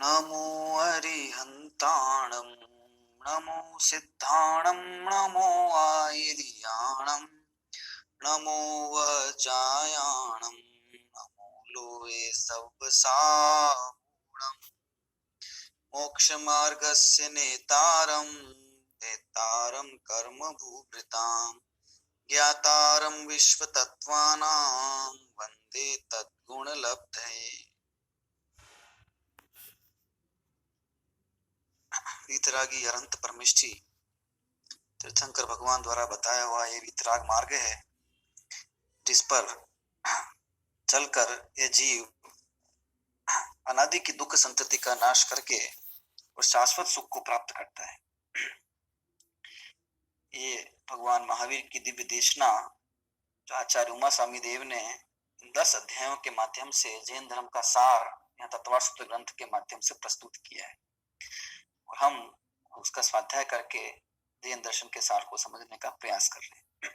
नमो अरिहन्ताणं नमो सिद्धाणं नमो आयर्याणं नमो वज्रायाणं नमो लोये सवसागुणं मोक्षमार्गस्य नेतारं नेतारं कर्मभूभृतां ज्ञातारं विश्वतत्त्वानां वन्दे तद्गुणलब्धये। वीतरागी अनंत परमेष्ठी तीर्थंकर भगवान द्वारा बताया हुआ ये वीतराग मार्ग है, जिस पर चलकर ये जीव अनादि की दुख संतति का नाश करके और शाश्वत सुख को प्राप्त करता है। ये भगवान महावीर की दिव्य देशना जो आचार्य उमा स्वामी देव ने 10 अध्यायों के माध्यम से जैन धर्म का सार या तत्वार्थ सूत्र ग्रंथ के माध्यम से प्रस्तुत किया है, और हम उसका स्वाध्याय करके जैन दर्शन के सार को समझने का प्रयास कर रहे हैं।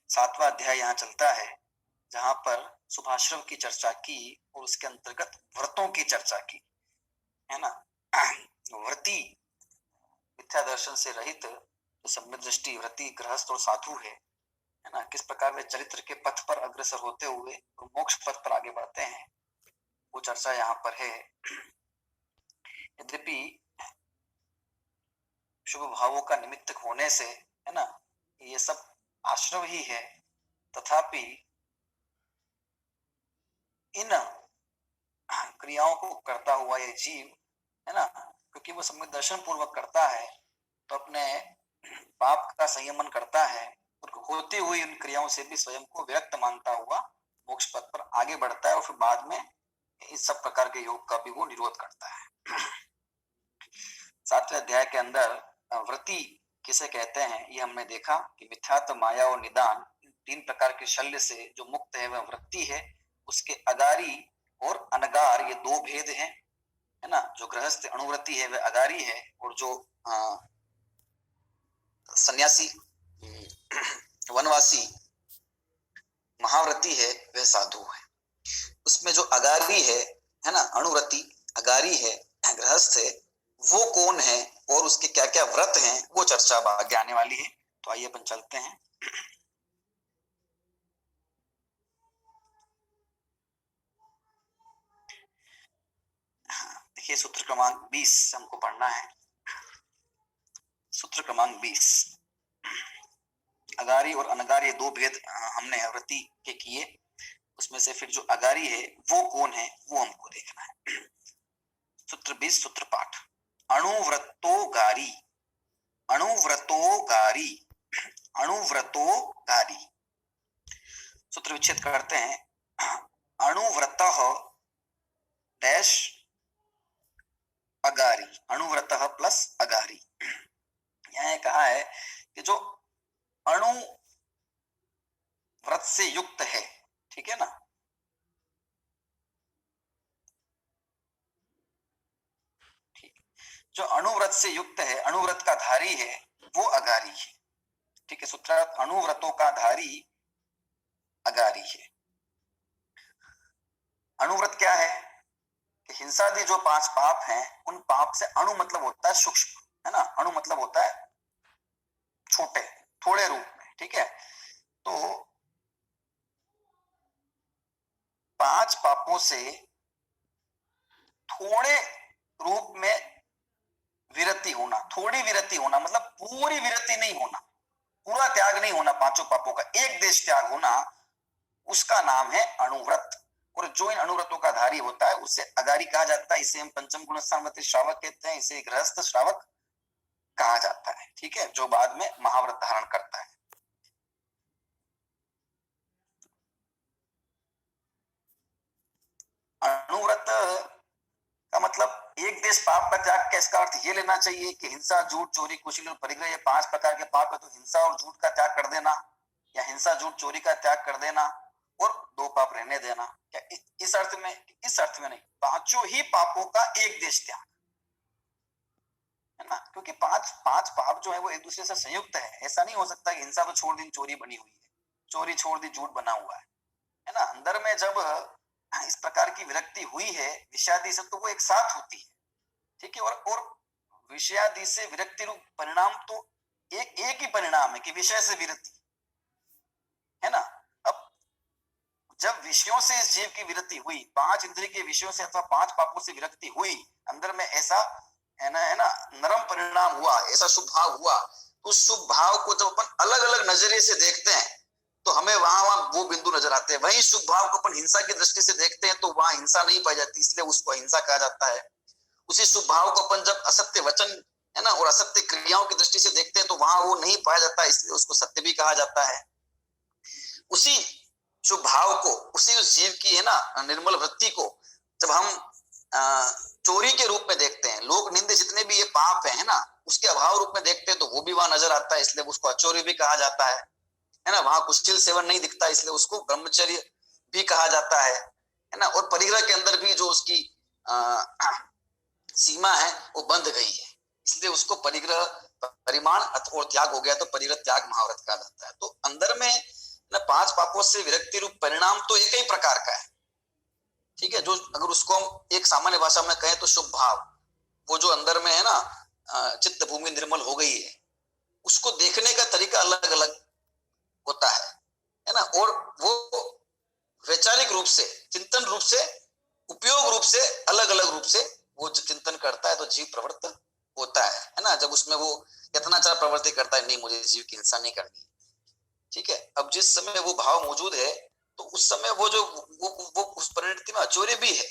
7वां अध्याय यहाँ चलता है, जहां पर शुभाश्रम की चर्चा की और उसके अंतर्गत व्रतों की चर्चा की, है ना। व्रती मिथ्या दर्शन से रहित जो सम्यक दृष्टि व्रती गृहस्थ और साधु है ना, किस प्रकार वे चरित्र के पथ पर अग्रसर होते हुए और मोक्ष पथ पर आगे बढ़ते हैं, वो चर्चा यहाँ पर है। यद्यपि शुभ भावों का निमित्तक होने से, है ना, ये सब आश्रव ही है, तथापि इन क्रियाओं को करता हुआ ये जीव, है ना, क्योंकि वो सम्यक दर्शन पूर्वक करता है तो अपने पाप का संयमन करता है और होती हुई इन क्रियाओं से भी स्वयं को विरक्त मानता हुआ मोक्ष पथ पर आगे बढ़ता है, और फिर बाद में इस सब प्रकार के योग का भी वो निरोध करता है। 7वें अध्याय के अंदर व्रती किसे कहते हैं ये हमने देखा कि मिथ्यात्व, माया और निदान, 3 प्रकार के शल्य से जो मुक्त है वह वृत्ति है। उसके अगारी और अनगार ये 2 भेद हैं, है ना। जो गृहस्थ अनुवृत्ति है वह अगारी है, और जो सन्यासी वनवासी महाव्रती है वह साधु है। उसमें जो अगारी है ना, अनुव्रती अगारी है, गृहस्थ है, वो कौन है और उसके क्या क्या व्रत हैं, वो चर्चा आगे आने वाली है। तो आइए अपन चलते हैं। देखिए सूत्र क्रमांक 20 हमको पढ़ना है। सूत्र क्रमांक 20, अगारी और अनगारी 2 भेद हमने व्रती के किए, उसमें से फिर जो अगारी है वो कौन है वो हमको देखना है। सूत्र 20, सूत्र पाठ। अणुव्रतोगारी, अणुव्रतोगारी, अणुव्रतोगारी। सूत्र विच्छेद करते हैं। अणुव्रतः डैश अगारी, अणुव्रतः प्लस अगारी। यहाँ कहा है कि जो अणु व्रत से युक्त है, ठीक है ना, जो अणुव्रत से युक्त है, अणुव्रत का धारी है, वो अगारी है, ठीक है। सूत्रार्थ अणुव्रतों का धारी अगारी है। अणुव्रत क्या है कि हिंसादि जो 5 पाप हैं, उन पाप से अणु मतलब होता है सूक्ष्म, है ना, अणु मतलब होता है छोटे, थोड़े रूप में, ठीक है। तो 5 पापों से थोड़े रूप में विरति होना, थोड़ी विरति होना मतलब पूरी विरति नहीं होना, पूरा त्याग नहीं होना, 5 पापों का एक देश त्याग होना, उसका नाम है अणुव्रत। और जो इन अणुव्रतों का धारी होता है उसे अगारी कहा जाता है। इसे हम पंचम गुणस्थानवती श्रावक कहते हैं, इसे गृहस्थ श्रावक कहा जाता है, ठीक है, जो बाद में महाव्रत धारण करता है। अणुव्रत का मतलब एक देश पाप का त्याग का इसका अर्थ ये लेना चाहिए कि हिंसा, झूठ, चोरी, कुशील और परिग्रह, ये 5 प्रकार के पाप है, तो हिंसा और झूठ का त्याग कर देना, या हिंसा, झूठ, चोरी का त्याग कर देना और 2 पाप रहने देना, क्या इस अर्थ में? इस अर्थ में नहीं, 5 ही पापों का एक देश त्याग, है ना, क्योंकि 5 पाप जो है वो एक दूसरे से संयुक्त है। ऐसा नहीं हो सकता कि हिंसा तो छोड़ दी, चोरी बनी हुई है, चोरी छोड़ दी, झूठ बना हुआ है ना। अंदर में जब इस प्रकार की विरक्ति हुई है विषादी से, तो वो एक साथ होती है, ठीक है। और विषयादि से विरक्ति रूप परिणाम तो एक ही परिणाम है कि विषय से विरक्ति, है ना। अब जब विषयों से इस जीव की विरक्ति हुई, 5 इंद्रिय के विषयों से अथवा 5 पापों से विरक्ति हुई, अंदर में ऐसा है ना नरम परिणाम हुआ, ऐसा शुभ भाव हुआ, तो उस शुभ भाव को जब अपन अलग अलग नजरिए से देखते हैं तो हमें वहां वो बिंदु नजर आते हैं। वहीं शुभ भाव को अपन हिंसा की दृष्टि से देखते हैं तो वहां हिंसा नहीं पाई जाती, इसलिए उसको अहिंसा कहा जाता है। उसी शुभ भाव को अपन जब असत्य वचन है ना और असत्य क्रियाओं की दृष्टि से देखते हैं तो वहां वो नहीं पाया जाता, इसलिए उसको सत्य भी कहा जाता है। उसी शुभ भाव को, उसी उस जीव की है ना निर्मल वृत्ति को जब हम चोरी के रूप में देखते हैं, लोक निंदे जितने भी ये पाप है ना, उसके अभाव रूप में देखते हैं तो वो भी वहां नजर आता है, इसलिए उसको अचोरी भी कहा जाता है ना। वहां कुशील सेवन नहीं दिखता, इसलिए उसको ब्रह्मचर्य भी कहा जाता है ना। और परिग्रह के अंदर भी जो उसकी सीमा है वो बंध गई है, इसलिए उसको परिग्रह परिमाण और त्याग हो गया तो परिग्रह त्याग महाव्रत कहा जाता है। तो अंदर में ना 5 पापों से विरक्ति रूप परिणाम तो एक ही प्रकार का है, ठीक है। जो अगर उसको हम एक सामान्य भाषा में कहें तो शुभ भाव, वो जो अंदर में है ना चित्त भूमि निर्मल हो गई है, उसको देखने का तरीका अलग अलग होता है ना। और वो वैचारिक रूप से, चिंतन रूप से, उपयोग रूप से, अलग अलग रूप से वो जो चिंतन करता है तो जीव प्रवृत्त होता है ना। जब उसमें वो यत्नाचार प्रवृत्ति करता है, नहीं मुझे जीव की हिंसा नहीं करनी, ठीक है। अब जिस समय वो भाव मौजूद है तो उस समय वो जो वो उस परिणति में अचौर्य भी है,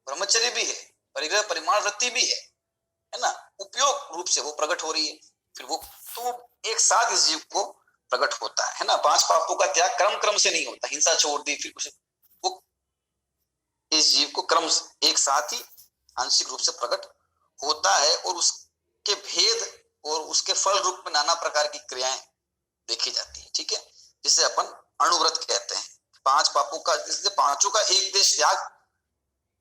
ब्रह्मचर्य भी है, परिग्रह परिमाण वृत्ति भी है ना, उपयोग रूप से वो प्रकट हो रही है। फिर वो तो एक साथ इस जीव को प्रकट होता है ना। 5 पापों का त्याग क्रम से नहीं होता, हिंसा छोड़ दी फिर कुछ, वो इस जीव को क्रम एक साथ ही आंशिक रूप से प्रकट होता है। और उसके भेद और उसके फल रूप में नाना प्रकार की क्रियाएं देखी जाती है, ठीक है, जिसे अपन अणुव्रत कहते हैं। 5 पापों का, इसलिए पांचों का एक देश त्याग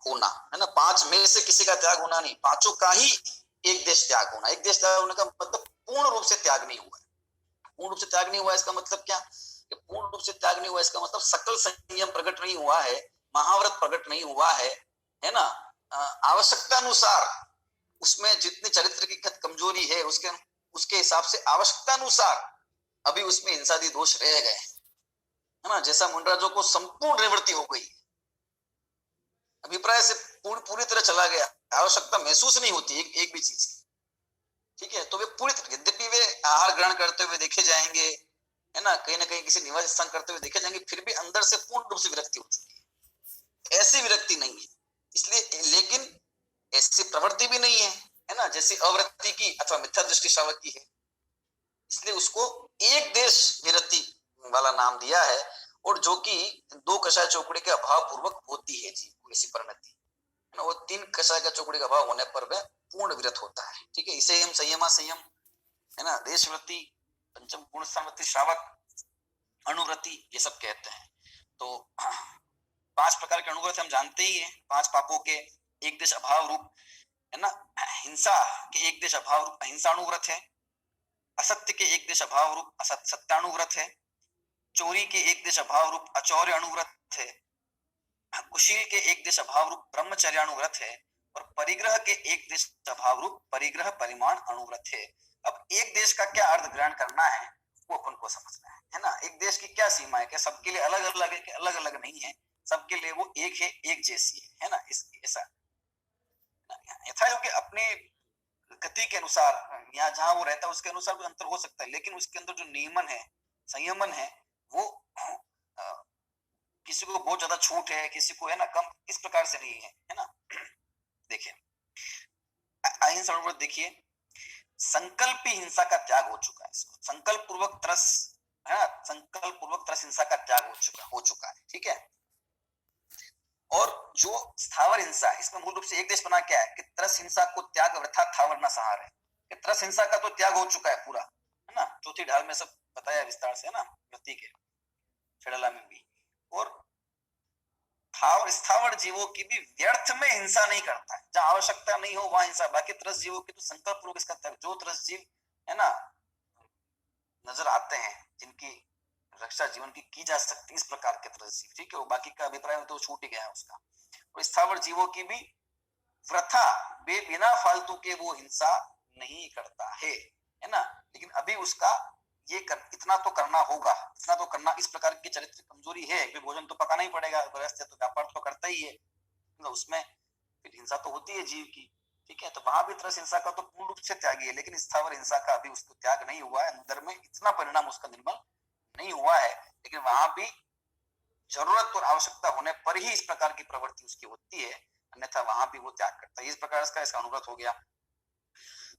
होना है ना, 5 में से किसी का त्याग होना नहीं, पांचों का ही एक देश त्याग होना। एक देश त्याग होने का मतलब पूर्ण रूप से त्याग नहीं हुआ है। पूर्ण रूप से त्याग नहीं हुआ इसका मतलब क्या, कि पूर्ण रूप से त्याग नहीं हुआ इसका मतलब सकल संयम प्रकट नहीं हुआ है, महाव्रत प्रकट नहीं हुआ है ना। आवश्यकता अनुसार उसमें जितनी चरित्र की कमजोरी है उसके हिसाब से आवश्यकता अनुसार अभी उसमें हिंसादी दोष रह गए है ना। जैसा मुंडराजों को संपूर्ण निवृत्ति हो गई, अभिप्राय से पूरी तरह चला गया, आवश्यकता महसूस नहीं होती एक भी चीज की, ठीक है। तो वे पूरी तरह, यद्यपि वे आहार ग्रहण करते हुए देखे जाएंगे है ना कहीं किसी निवास स्थान करते हुए देखे जाएंगे, फिर भी अंदर से पूर्ण रूप से विरक्ति हो चुकी है, ऐसी विरक्ति नहीं है। इसलिए लेकिन ऐसी प्रवृत्ति भी नहीं है ना, जैसे अवृत्ति की अथवा मिथ्या दृष्टि शावक की है, इसलिए उसको एक देश विरक्ति वाला नाम दिया है। और जो कि 2 कषाय चौकड़े के अभाव पूर्वक होती है जीव को ऐसी परिणति है ना। वो 3 कषाय का चौकड़े का अभाव होने पर वह पूर्ण विरत होता है, ठीक है। इसे हम संयमा संयम है ना, देशवृत्ति, पंचम गुण वृत्ति, श्रावक, अणुवृत्ति, ये सब कहते हैं। तो 5 प्रकार के अणुव्रत हम जानते ही हैं। 5 पापों के एक देश अभाव रूप है ना, हिंसा के एक देश अभाव रूप अहिंसाणुव्रत है, असत्य के एक देश अभाव रूप सत्याणुव्रत है, चोरी के एक देश अभाव रूप अचौर्य अणुव्रत है, कुशील के एक देश अभाव रूप ब्रह्मचर्याणुव्रत है, और परिग्रह के एक देश अभाव रूप परिग्रह परिमाण अणुव्रत है। अब एक देश का क्या अर्थ ग्रहण करना है वो अपन को समझना है ना। एक देश की क्या सीमा है, क्या सबके लिए अलग अलग है, क्या अलग अलग नहीं है, सबके लिए वो एक है, एक जैसी है ना। ऐसा यथायोग्य अपने गति के अनुसार यहाँ जहां वो रहता है उसके अनुसार भी अंतर हो सकता है, लेकिन उसके अंदर जो नियमन है, संयमन है, वो किसी को बहुत ज्यादा छूट है, किसी को है ना कम, इस प्रकार से नहीं है ना। देखिए अहिंसा अणुव्रत, देखिए संकल्प हिंसा का त्याग हो चुका है, संकल्प पूर्वक त्रस है ना, संकल्प पूर्वक त्रस हिंसा का त्याग हो चुका है, ठीक है। और जो स्थावर हिंसा है, इसमें मूल रूप से एक देश बना क्या है कि त्रस हिंसा को त्याग वृथा थावर न सहार है, कि त्रस हिंसा का तो त्याग हो चुका है पूरा है ना। चौथी ढाल में सब बताया विस्तार से है ना, वृत्ति के फेडला में भी। और स्थावर जीवों की भी व्यर्थ में हिंसा नहीं करता है, जहां आवश्यकता नहीं हो वहां हिंसा। बाकी त्रस जीवों की तो संकल्प पूर्वक इसका त्याग, जो त्रस जीव है ना नजर आते हैं जिनकी रक्षा जीवन की जा सकती है, इस प्रकार के त्रस जीव, ठीक है। वो बाकी का अभिप्राय में तो छूट ही गया है उसका। और स्थावर जीवों की भी वृथा वे बिना फालतू के वो हिंसा नहीं करता है ना। लेकिन अभी उसका इतना तो करना होगा, इतना तो करना, इस प्रकार की चरित्र कमजोरी है कि भोजन तो पकाना ही पड़ेगा, गृहस्थ तो व्यापार तो करता ही है, तो उसमें फिर हिंसा तो होती है जीव की, ठीक है। तो वहां भी तरस हिंसा का तो पूर्ण रूप से त्यागी है, लेकिन स्थावर हिंसा का अभी उसको त्याग नहीं हुआ है, अंदर में इतना परिणाम उसका निर्मल नहीं हुआ है। लेकिन वहां भी जरूरत और आवश्यकता होने पर ही इस प्रकार की प्रवृत्ति उसकी होती है, अन्यथा वहां भी वो त्याग करता है। इस प्रकार इसका अनुव्रत हो गया।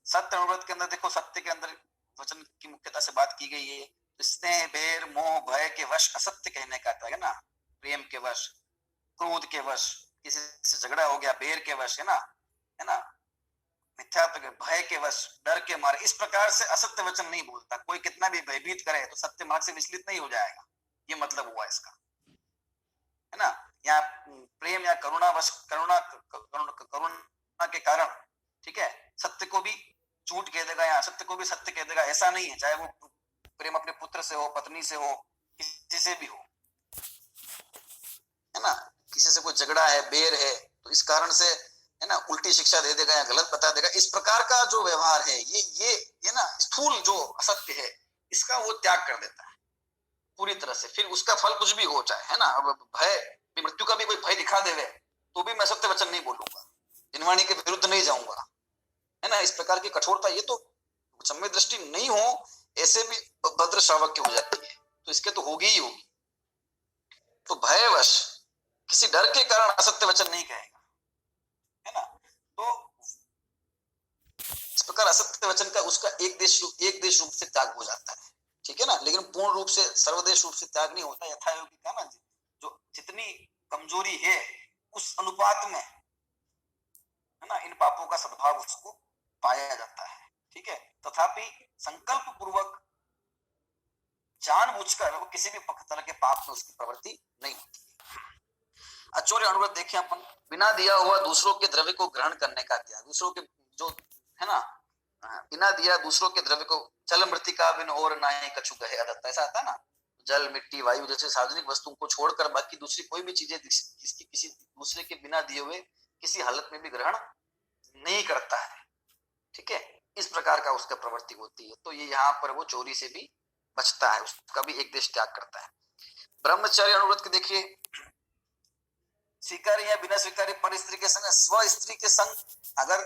सत्य अनुव्रत के अंदर देखो, सत्य के अंदर वचन की मुख्यता से बात की गई है। स्नेह, बैर, मोह, भय के वश असत्य कहने का है ना, प्रेम के वश, क्रोध के वश, किसी से झगड़ा हो गया बैर के वश, है ना, मिथ्यात्व के, भय के वश, डर के मारे, इस प्रकार से असत्य वचन नहीं बोलता। कोई कितना भी भयभीत करे तो सत्य मार्ग से विचलित नहीं हो जाएगा, ये मतलब हुआ इसका, है ना। या प्रेम या करुणावश, करुणा के कारण, ठीक है, सत्य को भी झूठ कह देगा या असत्य को भी सत्य कह देगा, ऐसा नहीं है। चाहे वो प्रेम अपने पुत्र से हो, पत्नी से हो, किसी से भी हो, है ना। किसी से कोई झगड़ा है, बेर है, तो इस कारण से, है ना, उल्टी शिक्षा दे देगा या गलत बता देगा, इस प्रकार का जो व्यवहार है, ये ना स्थूल जो असत्य है, इसका वो त्याग कर देता है पूरी तरह से। फिर उसका फल कुछ भी हो जाए, है ना। अब भय, मृत्यु का भी कोई भय दिखा देवे तो भी मैं सत्य वचन नहीं बोलूंगा, जिनवाणी के विरुद्ध नहीं जाऊंगा, है ना। इस प्रकार की कठोरता, ये तो सम्य दृष्टि नहीं हो ऐसे भी भद्र श्रावक की हो जाती है, तो इसके तो होगी ही होगी। तो भयवश, किसी डर के कारण असत्य वचन नहीं कहेगा, है ना। तो इस प्रकार असत्य वचन का उसका एक देश रूप से त्याग हो जाता है, ठीक है ना। लेकिन पूर्ण रूप से, सर्वदेश रूप से त्याग नहीं होता। यथायोगी का ना, जो जितनी कमजोरी है उस अनुपात में, है ना, इन पापों का सद्भाव उसको पाया जाता है, ठीक है। तथापि संकल्प पूर्वक जानबूझकर वो किसी भी तरह के पाप में उसकी प्रवृत्ति नहीं होती। आचौर्य अनुव्रत देखें अपन, बिना दिया हुआ दूसरों के द्रव्य को ग्रहण करने का त्याग, दूसरों के जो, है ना, बिना दिया दूसरों के द्रव्य को, जल मृतिका बिन और ना ही कछु कहे अदत्त, ऐसा आता है ना। जल, मिट्टी, वायु जैसे सार्वजनिक वस्तुओं को छोड़कर बाकी दूसरी कोई भी चीजें किसी दूसरे के बिना दिए हुए किसी हालत में भी ग्रहण नहीं करता है, ठीक है। इस प्रकार का उसका प्रवृत्ति होती है। तो ये यहाँ पर वो चोरी से भी बचता है, उसका भी एक देश त्याग करता है। ब्रह्मचर्य अनुव्रत के देखिए, स्वीकारी या बिना स्वीकारी पर स्त्री के संग, स्व स्त्री के संग, अगर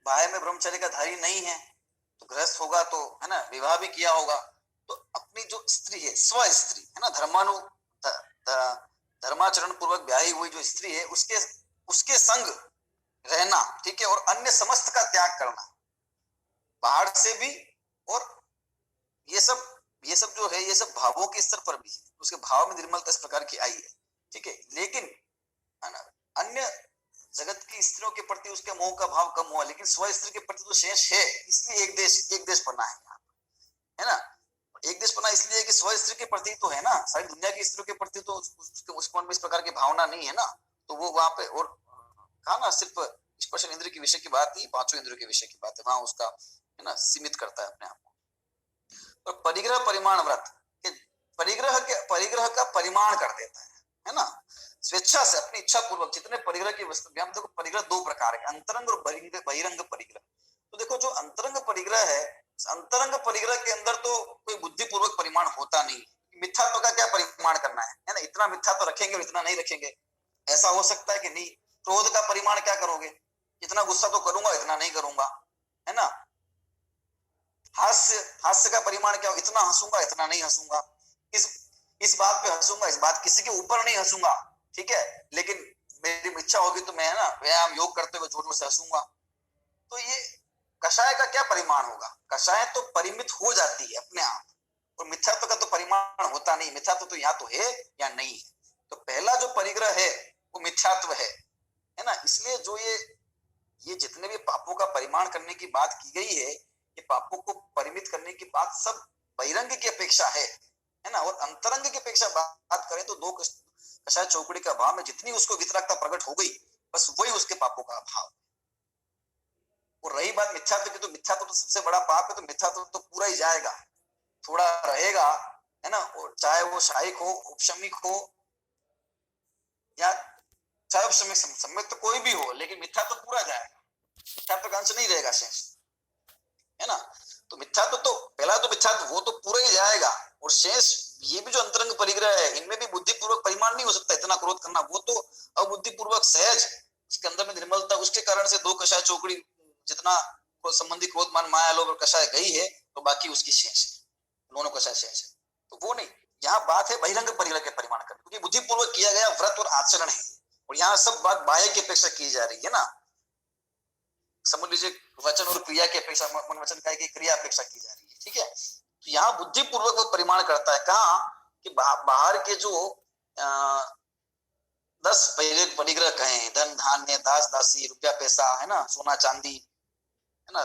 बाह्य में ब्रह्मचर्य का धारी नहीं है तो गृहस्थ होगा तो, है ना, विवाह भी किया होगा, तो अपनी जो स्त्री है, स्व स्त्री, है ना, धर्माचरण पूर्वक ब्याही हुई जो स्त्री है, उसके संग रहना, ठीक है, और अन्य समस्त का त्याग करना, बाहर से भी, और ये सब जो है, ये सब भावों के स्तर पर भी है, उसके भाव में निर्मलता इस प्रकार की आई है, ठीक है। लेकिन अन्य जगत की स्त्रियों के प्रति उसके मोह का भाव कम हुआ, लेकिन स्व स्त्री के प्रति तो शेष है, इसलिए एक देश पढ़ना है यहाँ, है ना। एक देश पढ़ना इसलिए कि स्व स्त्री के प्रति तो है ना, सारी दुनिया की स्त्रियों के प्रति तो उसके मन में इस प्रकार की भावना नहीं है ना, तो वो वहां पे, और कहा ना, सिर्फ स्पर्श इंद्रिय के विषय की बात ही, पांचों इंद्रियों के विषय की बात है, वहां उसका, है ना, सीमित करता है अपने आप को। और परिग्रह परिमाण व्रत, परिग्रह का परिमाण कर देता है ना, स्वेच्छा से, अपनी इच्छा पूर्वक जितने परिग्रह की वस्तु, हम देखो परिग्रह दो प्रकार के, अंतरंग और बहिरंग परिग्रह। तो देखो जो अंतरंग परिग्रह है, अंतरंग परिग्रह के अंदर तो कोई बुद्धिपूर्वक परिमाण होता नहीं, मिथ्यात्व का क्या परिमाण करना है ना, इतना मिथ्यात्व रखेंगे और इतना नहीं रखेंगे, ऐसा हो सकता है कि नहीं। क्रोध का परिमाण क्या करोगे, इतना गुस्सा तो करूंगा, इतना नहीं करूंगा, है ना। हास्य का परिमाण क्या हो, इतना हंसूंगा, इतना नहीं हंसूंगा, इस बात पे हंसूंगा, इस बात, किसी के ऊपर नहीं हंसूंगा, ठीक है, लेकिन मेरी इच्छा होगी तो मैं, है ना, व्यायाम योग करते हुए जोर जोर से हंसूंगा। तो ये कषाय का क्या परिमाण होगा, कषाय तो परिमित हो जाती है अपने आप, और मिथ्यात्व का तो परिमाण होता नहीं, मिथ्यात्व तो या तो है या नहीं है। तो पहला जो परिग्रह है वो मिथ्यात्व है ना। इसलिए जो ये जितने भी पापों का परिमाण करने की बात की गई है, ये पापों को परिमित करने की बात सब बहिरंग की अपेक्षा है ना। और अंतरंग की अपेक्षा बात करें तो दो कषाय चौकड़ी का भाव में जितनी उसको वितरकता प्रकट हो गई, बस वही उसके पापों का अभाव। और रही बात मिथ्यात्व की, तो मिथ्यात्व तो सबसे बड़ा पाप है, तो मिथ्यात्व तो पूरा ही जाएगा, थोड़ा रहेगा, है ना। और चाहे वो शायिक हो, उपशमिक हो, या चाहे सम्यक तो कोई भी हो, लेकिन मिथ्या तो पूरा जाएगा, मिथ्या तो अंश नहीं रहेगा शेष, है ना। तो मिथ्या तो पहला तो मिथ्या वो तो पूरा ही जाएगा, और शेष ये भी जो अंतरंग परिग्रह है, इनमें भी बुद्धिपूर्वक परिमाण नहीं हो सकता इतना क्रोध करना, वो तो अबुद्धिपूर्वक सहज उसके अंदर में निर्मलता, उसके कारण से दो कषाय चौकड़ी जितना संबंधी क्रोध मान माया लोभ और कषाय गई है, तो बाकी उसकी शेष दोनों कषाय शेष है। तो वो नहीं, यहाँ बात है बहिरंग परिग्रह के परिमाण करने, क्योंकि बुद्धिपूर्वक किया गया व्रत और आचरण है, और यहाँ सब बात बाह्य की अपेक्षा की जा रही है ना। समझ लीजिए वचन और क्रिया की अपेक्षा, मन वचन काय की क्रिया अपेक्षा की जा रही है, ठीक है। तो यहाँ बुद्धिपूर्वक वो परिमाण करता है, कहा कि बाहर के जो 10 परिग्रह कहें, धन धान्य दास दासी रुपया पैसा, है ना, सोना चांदी, है ना,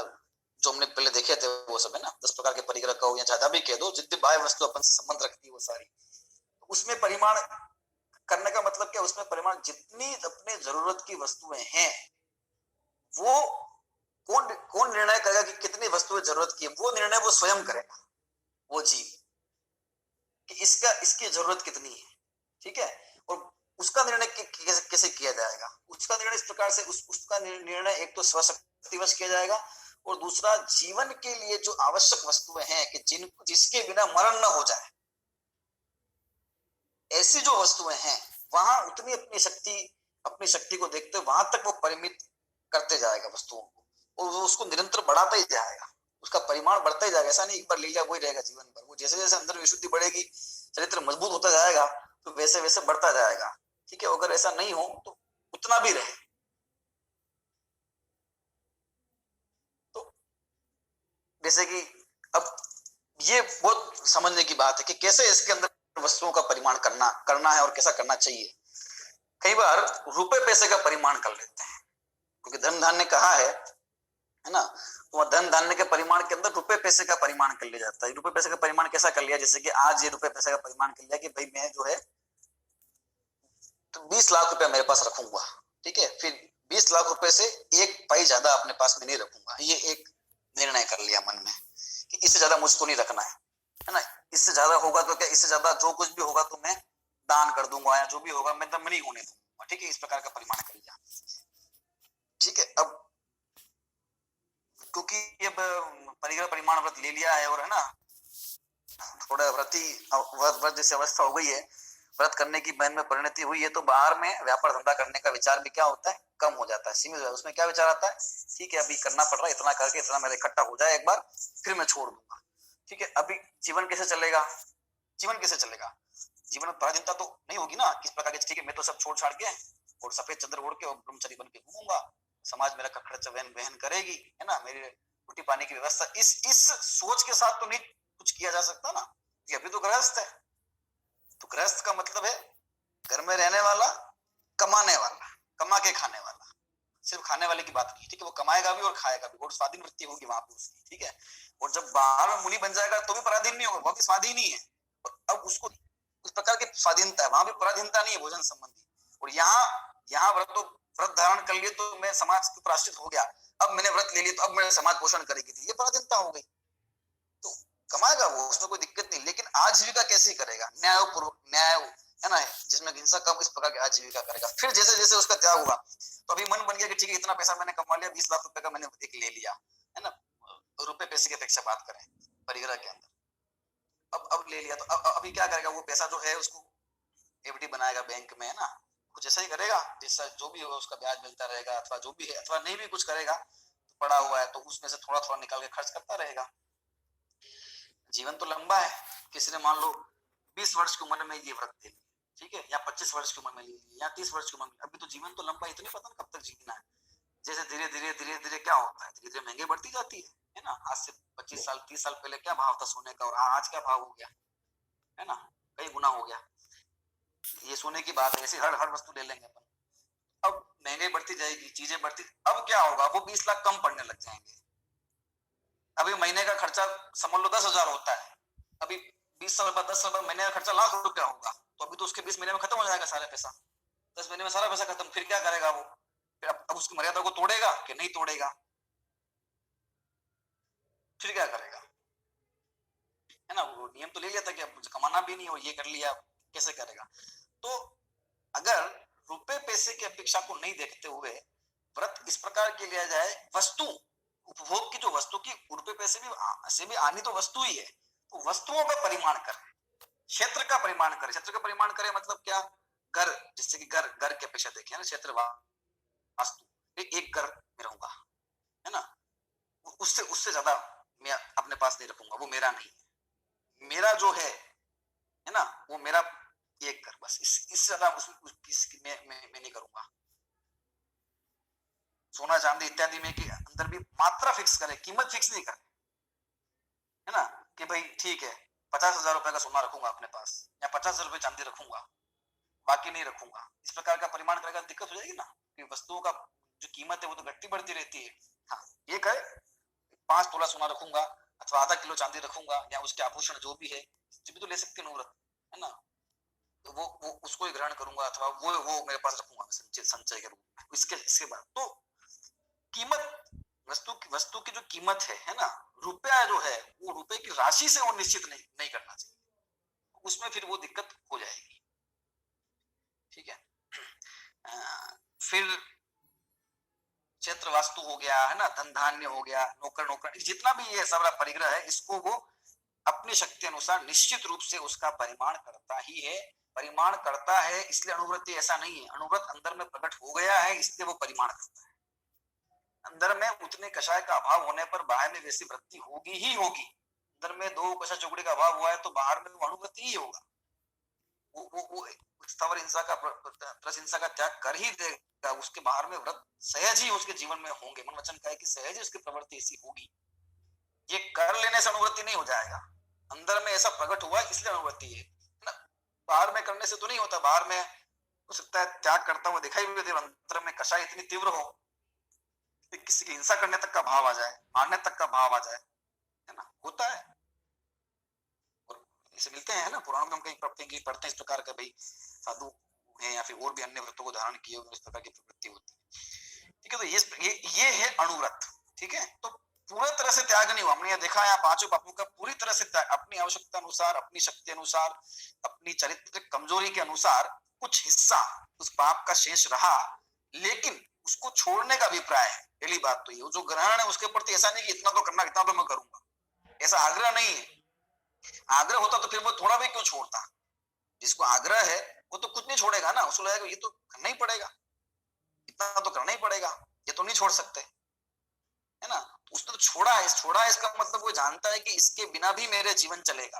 जो हमने पहले देखे थे वो सब, है ना, 10 प्रकार के परिग्रह कहो या ज्यादा भी कह दो, जितनी बाह्य वस्तु अपन से संबंध रखती है वो सारी, उसमें परिमाण करने का मतलब क्या, उसमें परिमाण जितनी अपने जरूरत की वस्तुएं हैं, वो कौन निर्णय करेगा कि कितनी वस्तुएं जरूरत की है, वो निर्णय वो स्वयं करेगा, वो जीव, कि इसकी जरूरत कितनी है, ठीक है। और उसका निर्णय कैसे किया जाएगा, उसका निर्णय इस प्रकार से उसका निर्णय एक तो स्वशक्तिवश किया जाएगा, और दूसरा जीवन के लिए जो आवश्यक वस्तुएं हैं कि जिसके बिना मरण न हो जाए, ऐसी जो वस्तुएं हैं वहां उतनी अपनी शक्ति को देखते वहां तक वो परिमित करते जाएगा वस्तुओं को, और वो उसको निरंतर बढ़ाता ही जाएगा, उसका परिमाण बढ़ता ही जाएगा। ऐसा नहीं एक बार ले लिया वही रहेगा जीवन भर, वो जैसे जैसे अंदर विशुद्धि बढ़ेगी, चरित्र मजबूत होता जाएगा, तो वैसे वैसे बढ़ता जाएगा, ठीक है। अगर ऐसा नहीं हो तो उतना भी रहे। तो जैसे कि अब ये बहुत समझने की बात है कि कैसे इसके अंदर वस्तुओं का परिमाण करना है और कैसा करना चाहिए। कई बार रुपए पैसे का परिमाण कर लेते हैं, क्योंकि धन धान्य कहा है ना, तो धन धान्य के परिमाण के अंदर रुपए पैसे का परिमाण कर लिया जाता है। रुपए पैसे का परिमाण कैसा कर लिया, जैसे कि आज ये रुपए पैसे का परिमाण कर लिया कि भाई मैं जो है तो 20 लाख रुपया मेरे पास रखूंगा, ठीक है, फिर 20 लाख रुपए से एक पाई ज्यादा अपने पास में नहीं रखूंगा, ये एक निर्णय कर लिया मन में कि इससे ज्यादा मुझको नहीं रखना है ना। इससे ज्यादा होगा तो क्या, इससे ज्यादा जो कुछ भी होगा तो मैं दान कर दूंगा, या जो भी होगा मैं दम नहीं होने दूंगा, ठीक है, इस प्रकार का परिमाण कर लिया, ठीक है। अब क्योंकि अब परिग्रह परिमाण व्रत ले लिया है, और है ना थोड़ा व्रत जैसी अवस्था हो गई है, व्रत करने की बहन में परिणति हुई है, तो बाहर में व्यापार धंधा करने का विचार भी क्या होता है, कम हो जाता है, सीमित हो जाता है। उसमें क्या विचार आता है, ठीक है अभी करना पड़ रहा है, इतना करके इतना मेरा इकट्ठा हो जाए एक बार, फिर मैं छोड़ दूंगा, ठीक है। अभी जीवन कैसे चलेगा, जीवन पराधीनता तो नहीं होगी ना, किस प्रकार की, ठीक है मैं तो सब छोड़ छाड़ के और सफेद चंद्र ओढ़ के और ब्रह्मचारी बन के घूमूंगा, समाज मेरा खर्चा वहन करेगी, है ना, मेरी रोटी पानी की व्यवस्था, इस सोच के साथ तो नहीं कुछ किया जा सकता ना। ये अभी तो गृहस्थ है, तो गृहस्थ का मतलब है घर में रहने वाला, कमाने वाला, कमा के खाने वाला, सिर्फ खाने वाले की बात नहीं, ठीक है, वो कमाएगा भी और खाएगा भी, और स्वाधीन वृत्ति होगी वहां पे उसकी, ठीक है। और जब बाहर में मुनि बन जाएगा तो भी पराधीन नहीं होगा, वो भी स्वाधीन ही है, अब उसको उस प्रकार की स्वाधीनता है, वहां भी पराधीनता नहीं है भोजन संबंधी। और यहाँ व्रत धारण कर लिए तो मैं समाज को प्राश्चित हो गया, अब मैंने व्रत ले लिया तो अब मेरा समाज पोषण करेगी थी, ये पराधीनता हो गई। तो कमाएगा वो, उसमें कोई दिक्कत नहीं, लेकिन आजीविका कैसे करेगा, न्याय है ना, जिसमें हिंसा कम, इस प्रकार की आजीविका करेगा। फिर जैसे जैसे उसका त्याग हुआ तो अभी मन बन गया कि ठीक है इतना पैसा मैंने कमा लिया, 20 लाख रुपए का मैंने एक ले लिया, है ना, रुपए पैसे की अपेक्षा बात करें परिग्रह के अंदर, अब ले लिया तो अभी क्या करेगा, वो पैसा जो है उसको एफडी बनाएगा बैंक में, है ना, कुछ ऐसा ही करेगा, जिससे जो भी होगा उसका ब्याज मिलता रहेगा, अथवा जो भी है, अथवा नहीं भी कुछ करेगा तो पड़ा हुआ है तो उसमें से थोड़ा थोड़ा निकाल के खर्च करता रहेगा। जीवन तो लंबा है, किसी ने मान लो 20 वर्ष की उम्र में ये व्रत ले लिया, ठीक है, या 25 वर्ष की उम्र में ले लिया, या 30 वर्ष की उम्र में, अभी तो जीवन तो लंबा, इतनी पता कब तक जीना है। जैसे धीरे धीरे क्या होता है, धीरे धीरे महंगाई बढ़ती जाती है ना, आज से 25 साल 30 साल पहले क्या भाव था सोने का, और आज क्या भाव हो गया, है ना, कई गुना हो गया। ये सोने की बात है, ऐसे हर वस्तु ले लेंगे अपन, अब महंगाई बढ़ती जाएगी, चीजें बढ़ती, अब क्या होगा, वो 20 लाख कम पड़ने लग जाएंगे। अभी महीने का खर्चा समझ लो 10,000 होता है, अभी 20 साल बाद 10 साल बाद महीने का खर्चा लाख रुपया होगा, तो अभी तो उसके 20 महीने में खत्म हो जाएगा सारा पैसा, 10 महीने में सारा पैसा खत्म, फिर क्या करेगा वो, फिर अब उसकी मर्यादा को तोड़ेगा कि नहीं तोड़ेगा, फिर क्या करेगा, है ना, वो नियम तो ले लिया था कि अब मुझे कमाना भी नहीं, और ये कर लिया, कैसे करेगा। तो अगर रुपए पैसे की अपेक्षा को नहीं देखते हुए व्रत इस प्रकार के लिया जाए, वस्तु उपभोग की, जो वस्तु की रुपए पैसे से भी आनी तो वस्तु ही है, तो वस्तुओं का परिमाण करें, क्षेत्र का परिमाण करें। क्षेत्र का परिमाण करें मतलब क्या, घर, जिससे कि घर घर की अपेक्षा देखें ना, क्षेत्र वास्तु, एक घर में रहूंगा, है ना, उससे उससे ज्यादा मैं अपने पास नहीं रखूंगा, वो मेरा नहीं है, मेरा जो है ना, वो मेरा एक घर, बस इससे ज्यादा मैं नहीं करूंगा। सोना चांदी इत्यादि में के अंदर भी मात्रा फिक्स करें, कीमत फिक्स नहीं करें, है ना, कि भाई ठीक है 50,000 रुपए का सोना रखूंगा अपने पास, या 50,000 रुपए चांदी रखूंगा, बाकी नहीं रखूंगा। इस प्रकार का परिमाण करेगा, दिक्कत हो जाएगी ना, कि वस्तुओं का जो कीमत है वो तो घटती बढ़ती रहती है। हाँ, ये करे 5 तोला सोना रखूंगा, अथवा आधा किलो चांदी रखूंगा, या उसके आभूषण जो भी है, जो भी तो ले सकते हैं मुहूर्त, है ना, तो वो उसको ही ग्रहण करूंगा, अथवा वो मेरे पास रखूंगा संचय के रूप में। इसके इसके बाद तो कीमत, वस्तु की जो कीमत है ना, रुपया जो है वो रुपए की राशि से वो निश्चित नहीं करना चाहिए, उसमें फिर वो दिक्कत हो जाएगी। ठीक है, फिर क्षेत्र वास्तु हो गया, है ना, धन धान्य हो गया, नौकर जितना भी ये सारा परिग्रह है, इसको वो अपनी शक्ति अनुसार निश्चित रूप से उसका परिमाण करता ही है। परिमाण करता है इसलिए अनुवृत्ति ऐसा नहीं है, अनुव्रत अंदर में प्रकट हो गया है इसलिए वो परिमाण करता है। अंदर में उतने कषाय का अभाव होने पर बाहर में वैसी वृत्ति होगी ही होगी। अंदर में 2 कषाय चौकड़ी का अभाव हुआ है तो बाहर में वो अनुवृत्ति ही होगा। वो स्थावर हिंसा का हिंसा का त्याग कर ही देगा, उसके बाहर में व्रत सहज ही उसके जीवन में होंगे। मन वचन का है कि सहज ही उसकी प्रवृत्ति ऐसी होगी। ये कर लेने से अनुवृत्ति नहीं हो जाएगा, अंदर में ऐसा प्रकट हुआ इसलिए अनुवृत्ति है ना। बाहर में करने से तो नहीं होता, बाहर में हो सकता है त्याग करता हुआ दिखाई भी दे, अंदर में कषाय इतनी तीव्र हो कि किसी की हिंसा करने तक का भाव आ जाए, मारने तक का भाव आ जाए, है ना, होता है। और इसे मिलते हैं ना पुराण में, हम कहीं पढ़ते हैं इस प्रकार का, भाई साधु है या फिर और भी अन्य व्रतों को धारण किए हुए इस प्रकार की प्रवृत्ति होती है। ठीक है, तो ये है अनुव्रत। ठीक है, तो पूरी तरह से त्याग नहीं हुआ। हमने देखा है पांचों पापों का पूरी तरह से त्याग, अपनी आवश्यकता अनुसार, अपनी शक्ति अनुसार, अपनी चारित्रिक कमजोरी के अनुसार कुछ हिस्सा उस पाप का शेष रहा, लेकिन उसको छोड़ने का अभिप्राय है। पहली बात तो ये जो ग्रहण है उसके प्रति ऐसा नहीं कि इतना तो करना, इतना तो मैं करूंगा, ऐसा आग्रह नहीं है। आग्रह होता तो फिर वो थोड़ा भी क्यों छोड़ता। जिसको आग्रह है वो तो कुछ नहीं छोड़ेगा ना, उसको लगेगा ये तो करना ही पड़ेगा, इतना तो करना ही पड़ेगा, ये तो नहीं छोड़ सकते, है ना। उसने तो छोड़ा है, इसका मतलब वो जानता है कि इसके बिना भी मेरे जीवन चलेगा,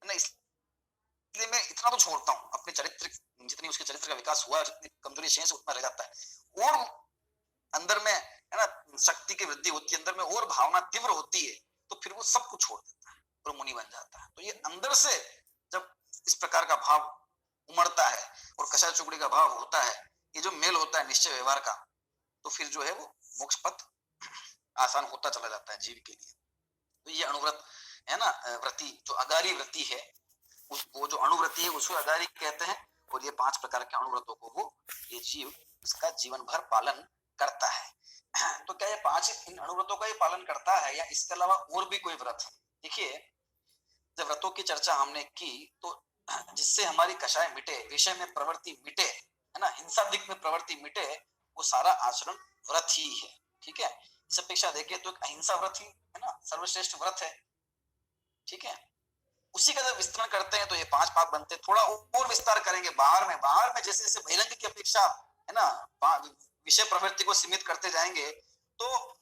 है ना, इसलिए मैं इतना तो छोड़ता हूँ। अपने चरित्र, जितनी उसके चरित्र का विकास हुआ, जितनी कमजोरी शेष उतना रह जाता है, और अंदर में, है ना, शक्ति की वृद्धि होती है, अंदर में और भावना तीव्र होती है, तो फिर वो सब कुछ छोड़ देता है और मुनि बन जाता है। तो ये अंदर से जब इस प्रकार का भाव उमड़ता है और कषाय चुकड़ी का भाव होता है, ये जो मेल होता है निश्चय व्यवहार का, तो फिर जो है वो मोक्ष पथ आसान होता चला जाता है जीव के लिए। तो ये अनुव्रत है ना, व्रति जो अगारी व्रति है, वो जो अनुव्रति है उसको अगारी कहते हैं। और ये 5 प्रकार के अनुव्रतों को वो ये जीव इसका जीवन भर पालन करता है। तो क्या ये 5 इन अनुव्रतों का ये पालन करता है या इसके अलावा और भी कोई व्रत है? देखिए, जब व्रतों की चर्चा हमने की तो जिससे हमारी कषाय मिटे, विषय में प्रवृत्ति मिटे, है ना, हिंसा दिक में प्रवृत्ति मिटे, वो सारा आचरण व्रत ही है। ठीक है, इस अपेक्षा देखें तो अहिंसा व्रत ही है ना, सर्वश्रेष्ठ व्रत है। ठीक है, उसी का जब विस्तरण करते हैं तो ये 5 पाप बनते हैं। थोड़ा और विस्तार करेंगे बाहर में जैसे जैसे बहिरंग की अपेक्षा, है ना, विषय प्रवृत्ति को सीमित करते जाएंगे तो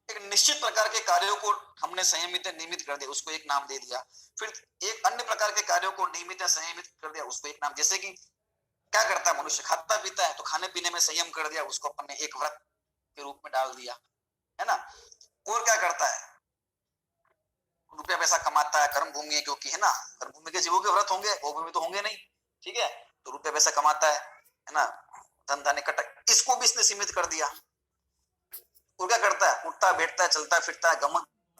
एक निश्चित प्रकार के कार्यों को हमने संयमित या नियमित कर दिया, उसको एक नाम दे दिया। फिर एक अन्य प्रकार के कार्यों को नियमित या संयमित कर दिया, उसको एक नाम। जैसे कि क्या करता है मनुष्य, खाता पीता है तो खाने पीने में संयम कर दिया, उसको अपन ने एक व्रत के रूप में डाल दिया, है ना। और क्या करता है, रुपया पैसा कमाता है, कर्म भूमि है क्योंकि, है ना, कर्म भूमि के जीवों के व्रत होंगे, वो भूमि तो होंगे नहीं। ठीक है, तो रुपया पैसा कमाता है ना, धन धान्य कटक, इसको भी इसने सीमित कर दिया। और क्या करता है, उठता बैठता है, चलता फिरता है,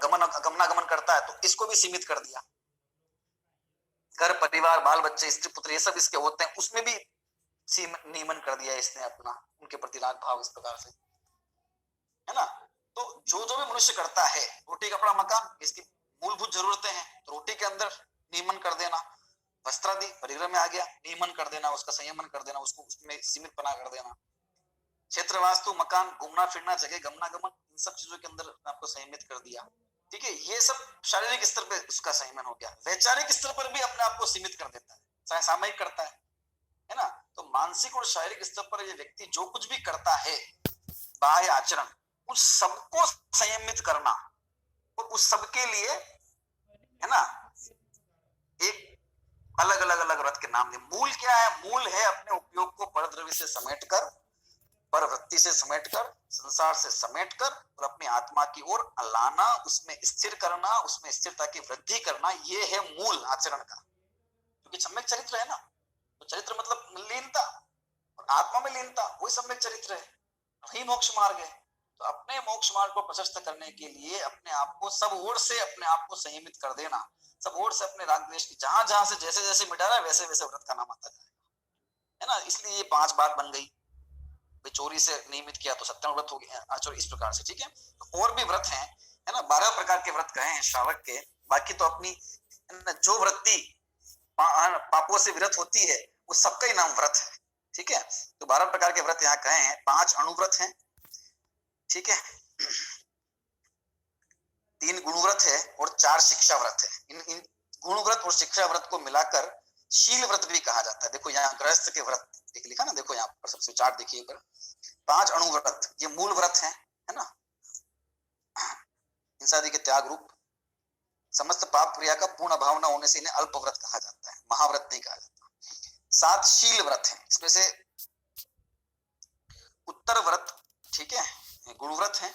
गमनागमन करता है, तो इसको भी सीमित कर दिया। घर परिवार बाल बच्चे स्त्री पुत्र ये सब इसके होते हैं, उसमें भी नियमन कर दिया इसने अपना, उनके प्रति राग भाव इस प्रकार से, है ना। तो जो जो भी मनुष्य करता है, रोटी कपड़ा मकान इसकी मूलभूत जरूरतें हैं, तो रोटी के अंदर नियमन कर देना, वस्त्रादि परिग्रह में आ गया, नियमन कर देना, उसका संयमन कर देना, उसको उसमें सीमित पना कर देना। क्षेत्र वास्तु मकान, घूमना फिरना, जगह गमनागमन, इन सब चीजों के अंदर आपको संयमित कर दिया। ठीक है, ये सब शारीरिक स्तर पे उसका संयमन हो गया। वैचारिक स्तर पर भी अपने आप को सीमित कर देता है, चाहे सामयिक करता है ना। तो मानसिक और शारीरिक स्तर पर ये व्यक्ति जो कुछ भी करता है, बाह्य आचरण, उस सबको संयमित करना, और उस सबके लिए है ना एक अलग अलग अलग व्रत के नाम दिए। मूल क्या है? मूल है अपने उपयोग को परद्रव्य से समेटकर, परवृत्ति से समेटकर, संसार से समेटकर, और अपनी आत्मा की ओर लाना, उसमें स्थिर करना, उसमें स्थिरता की वृद्धि करना, ये है मूल आचरण का। क्योंकि सम्यक चरित्र है ना, तो चरित्र मतलब लीनता, और आत्मा में लीनता, वही सम्यक चरित्र है, वही मोक्ष मार्ग है। तो अपने मोक्ष मार्ग को प्रशस्त करने के लिए अपने आप को सब ओर से अपने आप को संयमित कर देना, सब ओर से अपने राग द्वेष की जहां जहां से जैसे जैसे मिटा रहा है, वैसे वैसे व्रत का नाम आता जाएगा, है ना। इसलिए ये 5 बात बन गई। चोरी से नियमित किया तो सत्यम व्रत हो गया, चोरी इस प्रकार से। ठीक है, तो और भी व्रत हैं, है ना, 12 प्रकार के व्रत कहे हैं श्रावक के। बाकी तो अपनी जो वृत्ति पापों से विरत होती है, वो सबका ही नाम व्रत है। ठीक है, तो 12 प्रकार के व्रत यहाँ कहे हैं। 5 अणुव्रत हैं, ठीक है, 3 गुणव्रत है, और 4 शिक्षा व्रत है। इन गुणव्रत और शिक्षा व्रत को मिलाकर शील व्रत भी कहा जाता है। देखो यहाँ गृहस्थ के व्रत एक लिखा ना, देखो यहाँ पर सबसे चार्ट देखिए पर 5 अणुव्रत, ये मूल व्रत है ना, हिंसादि के त्याग रूप, समस्त पाप क्रिया का पूर्ण अभाव न होने से इन्हें अल्प व्रत कहा जाता है, महाव्रत नहीं कहा जाता। 7 शील व्रत है, इसमें से उत्तर व्रत, ठीक है, गुणव्रत है,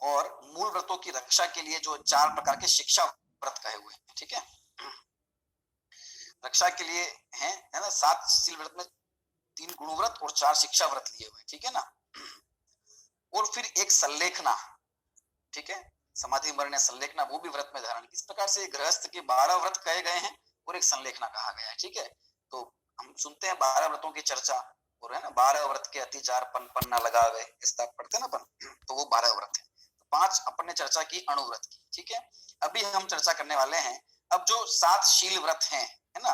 और मूल व्रतों की रक्षा के लिए जो 4 प्रकार के शिक्षा व्रत कहे हुए हैं। ठीक है, रक्षा के लिए है ना 7 शील व्रत में 3 गुणव्रत और 4 शिक्षा व्रत लिए हुए, ठीक है ना। और फिर एक संलेखना, ठीक है, समाधि मरण संलेखना, वो भी व्रत में धारण। इस प्रकार से गृहस्थ के 12 व्रत कहे गए हैं और एक संलेखना कहा गया है। ठीक है, तो हम सुनते हैं 12 व्रतों की चर्चा, और है ना 12 व्रत के अतिचार पन ना लगावे, इस तरह पढ़ते ना अपन, तो वो 12 व्रत है। 5 अपन ने चर्चा की अणुव्रत की। ठीक है, अभी हम चर्चा करने वाले हैं अब जो 7 शील व्रत हैं, है ना,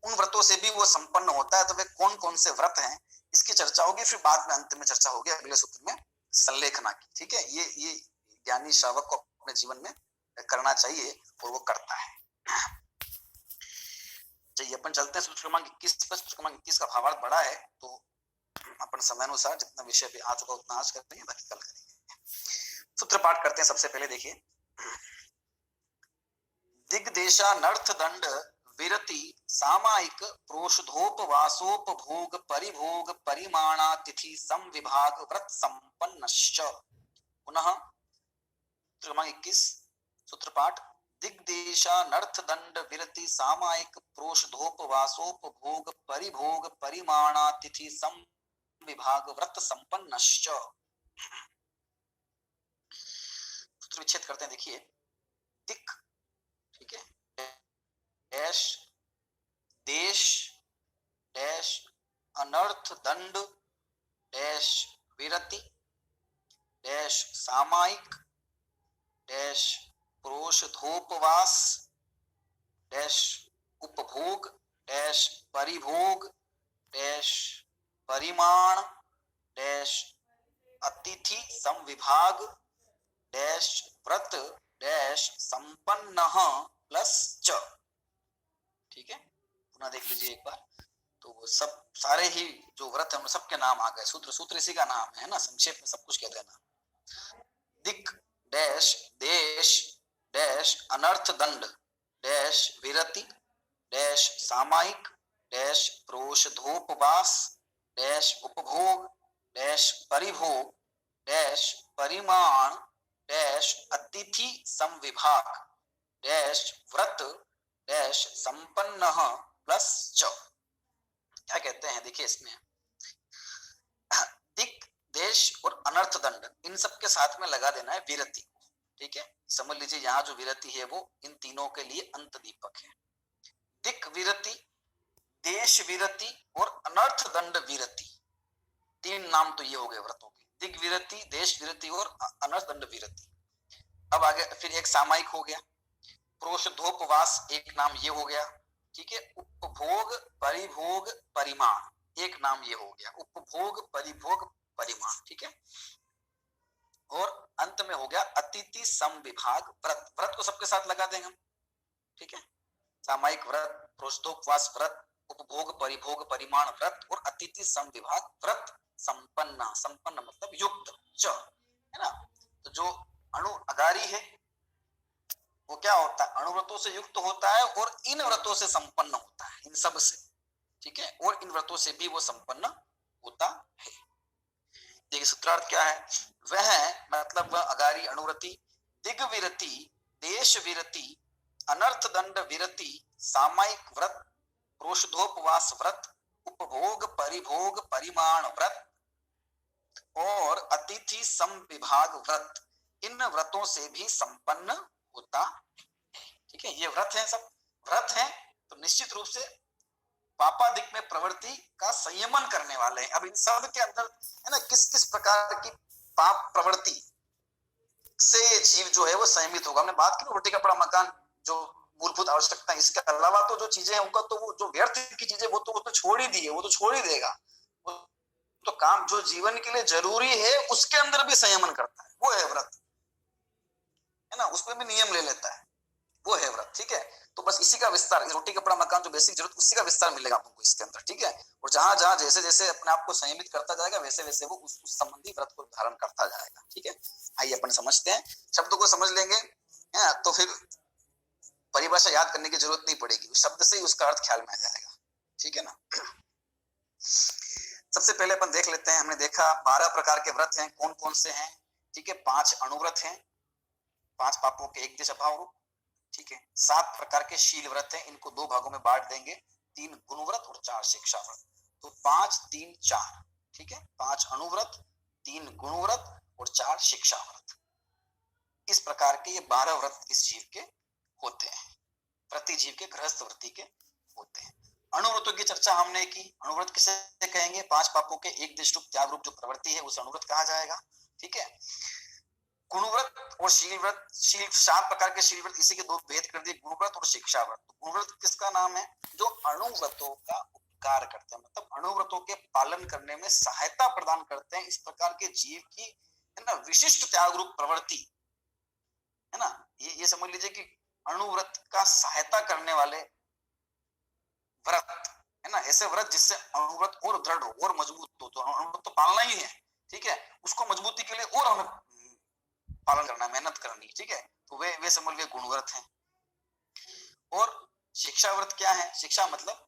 उन व्रतों से भी वो संपन्न होता है, तो वे कौन कौन से व्रत हैं, इसकी चर्चा होगी। फिर बाद में अंत में चर्चा होगी अगले सूत्र में संलेखना की। ठीक है, ये ज्ञानी श्रावक को अपने जीवन में करना चाहिए, और वो करता है। चलिए अपन चलते हैं सूत्र क्रमांक 21 पर। सूत्र क्रमांक 21 का भावार्थ बड़ा है, तो अपन समय अनुसार जितना विषय भी आ चुका उतना आज करेंगे, बाकी कल करेंगे। सूत्र पाठ करते हैं। सबसे पहले देखिए, दिग्देशा नर्थ दंड विरति सामायिक प्रोषधोपवासोपभोग परिभोग परिमाणातिथि संविभाग व्रत संपन्नश्च। पुनः क्रमांक 21 सूत्र पाठ, दिग्देशा नर्थ दंड विरति सामायिक प्रोषधोपवासोपभोग परिभोग परिमाणातिथि संविभाग व्रत संपन्नश्च। सूत्र विच्छेद करते हैं। देखिए, दिक, ठीक है, डैश देश डैश अनर्थ दंड डैश विरति डैश सामायिक डैश प्रोषधोपवास डैश उपभोग डैश परिभोग डैश परिमाण डैश अतिथि संविभाग डैश व्रत डैश संपन्नः प्लस च। ठीक है, पुनः देख लीजिए एक बार, तो वो सब सारे ही जो व्रत है सबके नाम आ गए। सूत्र इसी का नाम है ना, संक्षेप में सब कुछ कह देना। दिक डैश देश डैश अनर्थ दंड डैश विरति डैश सामायिक डैश प्रोषधोपवास डैश उपभोग डैश परिभोग डैश परिमाण डैश अतिथि संविभाग डैश व्रत डैश संपन्न प्लस च। क्या कहते हैं, देखिए इसमें दिक देश और अनर्थ दंड, इन सब के साथ में लगा देना है विरति। ठीक है, समझ लीजिए यहाँ जो विरति है वो इन तीनों के लिए अंत दीपक है। दिक विरति, देश विरति और अनर्थ दंड विरति, 3 नाम तो ये हो गए व्रतों के, दिग विरति, देश विरति और अनर्थ दंड विरति। अब आगे फिर एक सामायिक हो गया, प्रोषधोपवास एक नाम ये हो गया, ठीक है। उपभोग परिभोग परिमाण, एक नाम ये हो गया, उपभोग परिभोग परिमाण, ठीक है। और अंत में हो गया अतिथि सम विभाग व्रत, व्रत को सबके साथ लगा देंगे हम, ठीक है। सामायिक व्रत, प्रोष्ठोपवास व्रत, उपभोग परिभोग परिमाण व्रत और अतिथि सम विभाग व्रत संपन्न, संपन्न मतलब युक्त च, है ना। तो जो अणु अगारी है वो क्या होता है, अणुव्रतों से युक्त होता है और इन व्रतों से संपन्न होता है, इन सब से, ठीक है। और इन व्रतों से भी वो संपन्न होता है। देखिए सूत्रार्थ क्या है, वह मतलब वह अगारी अणुव्रति दिग्विरति, देश विरति, अनर्थ दंड विरति, सामायिक व्रत, प्रोषधोपवास व्रत, उपभोग परिभोग परिमाण व्रत और अतिथि सम विभाग व्रत, इन व्रतों से भी संपन्न होता, ठीक है। ये व्रत है, सब व्रत है, तो निश्चित रूप से पापादिक में प्रवृत्ति का संयमन करने वाले हैं। अब इन सब के अंदर है ना किस किस प्रकार की पाप प्रवृत्ति से ये जीव जो है वो संयमित होगा। हमने बात की रोटी कपड़ा मकान जो मूलभूत आवश्यकता है, इसके अलावा तो जो चीजें हैं उनका तो वो जो व्यर्थ की चीजें वो तो छोड़ ही दी है, वो तो छोड़ ही देगा। वो तो काम जो जीवन के लिए जरूरी है उसके अंदर भी संयमन करता है, वो है व्रत, है ना, उसमें भी नियम ले लेता है, वो है व्रत, ठीक है। तो बस इसी का विस्तार, रोटी कपड़ा मकान जो बेसिक जरूरत, उसी का विस्तार मिलेगा आपको इसके अंदर, ठीक है। और जहां जहां जैसे जैसे अपने आप को संयमित करता जाएगा वैसे वैसे वो उस संबंधी व्रत को धारण करता जाएगा, ठीक है। आइए अपन समझते हैं, शब्दों को समझ लेंगे, है तो फिर परिभाषा याद करने की जरूरत नहीं पड़ेगी, उस शब्द से ही उसका अर्थ ख्याल में आ जाएगा, ठीक है ना। सबसे पहले अपन देख लेते हैं, हमने देखा 12 प्रकार के व्रत हैं, कौन कौन से हैं, ठीक है। 5 अणुव्रत हैं, 5 पापों के एक देश अभाव रूप, ठीक है। 7 प्रकार के शील व्रत हैं, इनको 2 भागों में बांट देंगे, 3 गुणव्रत और 4 शिक्षा व्रत। तो 5 3 4, ठीक है। 5 अणुव्रत, 3 गुणव्रत और 4 शिक्षा व्रत, इस प्रकार के ये 12 व्रत इस जीव के होते हैं, प्रति जीव के गृहस्थ वृत्ति के होते हैं। अणुव्रतों की चर्चा हमने की, अणुव्रत किसे कहेंगे, 5 पापों के एक देश रूप त्याग रूप जो प्रवृत्ति है उसे अणुव्रत कहा जाएगा, ठीक है। गुणव्रत और शील व्रत, शील 7 प्रकार के शील व्रत, इसी के 2 भेद कर दिए, गुणव्रत और शिक्षा व्रत। तो गुणव्रत किसका नाम है, जो अणुव्रतों का उपकार करते हैं, मतलब अणुव्रतों के पालन करने में सहायता प्रदान करते हैं, इस प्रकार के जीव की है ना विशिष्ट त्याग रूप प्रवृत्ति, है ना। ये समझ लीजिए कि अणुव्रत का सहायता करने वाले व्रत, है ना, ऐसे व्रत जिससे अणुव्रत और दृढ़ हो और मजबूत हो। तो अणुव्रत तो पालना ही है, ठीक है, उसको मजबूती के लिए और हमें पालन करना, मेहनत करनी, ठीक है। तो वे समझ लीजिए गुणव्रत हैं। और शिक्षा व्रत क्या है, शिक्षा मतलब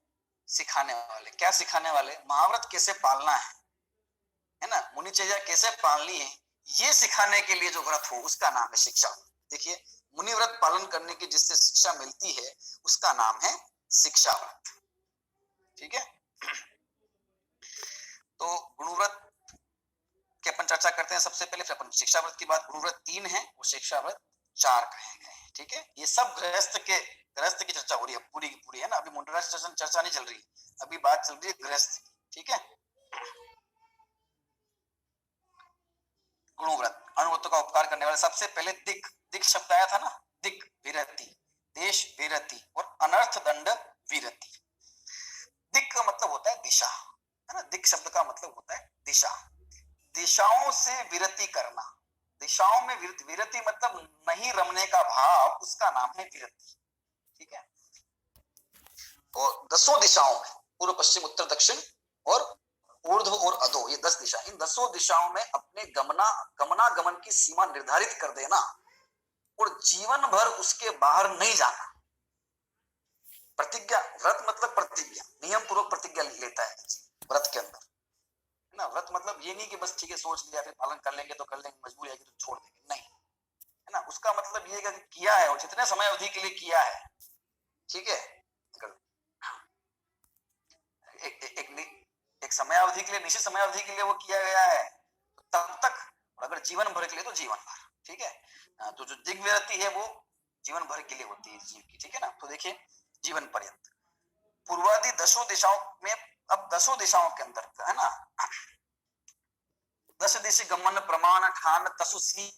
सिखाने वाले, क्या सिखाने वाले, महाव्रत कैसे पालना है ना, मुनिचर्या कैसे पालनी है, ये सिखाने के लिए जो व्रत हो उसका नाम है शिक्षा व्रत। देखिए मुनि व्रत पालन करने की जिससे शिक्षा मिलती है उसका नाम है शिक्षा व्रत, ठीक है। तो गुणव्रत की अपन चर्चा करते हैं सबसे पहले, फिर अपन शिक्षा व्रत की बात। गुणव्रत 3 है और शिक्षा व्रत 4 कहे गए हैं, ठीक है। ये सब गृहस्थ की चर्चा हो रही है पूरी की पूरी, है ना, अभी मुंडराज चर्चा नहीं चल रही, अभी बात चल रही है गृहस्थ की, ठीक है। गुणव्रत अणुव्रतों का उपकार करने वाले, सबसे पहले दिक, दिक शब्द आया था ना, दिक विरति, देश विरति और अनर्थ दंड विरति। दिक का मतलब होता है दिशा, है ना, दिक शब्द का मतलब होता है दिशा, दिशाओं से विरति करना, दिशाओं में विरति मतलब नहीं रमने का भाव, उसका नाम है विरति, ठीक है। और 10 दिशाओं में, पूर्व पश्चिम उत्तर दक्षिण और ऊर्ध्व और अधो, ये 10 दिशा, इन 10 दिशाओं में अपने गमनागमन की सीमा निर्धारित कर देना और जीवन भर उसके बाहर नहीं जाना। प्रतिज्ञा, व्रत मतलब प्रतिज्ञा, नियम पूर्वक प्रतिज्ञा लेता है व्रत के अंदर, है ना। व्रत मतलब ये नहीं कि बस ठीक है सोच लिया फिर पालन कर लेंगे तो कर लेंगे, मजबूरी आएगी तो छोड़ देंगे, नहीं, है ना। उसका मतलब ये है कि किया है और जितने समय अवधि के लिए किया है, ठीक है, एक समय अवधि के लिए, निश्चित समय अवधि के लिए वो किया गया है तब तक, अगर जीवन भर के लिए तो जीवन भर, ठीक है। तो जो दिग्विरति है वो जीवन भर के लिए होती है जीव की, ठीक है ना। तो देखिए जीवन पर्यंत पूर्वादि 10 दिशाओं में, अब 10 दिशाओं के अंदर, है ना, 10 दिशा गमन प्रमाण ठान तसु सी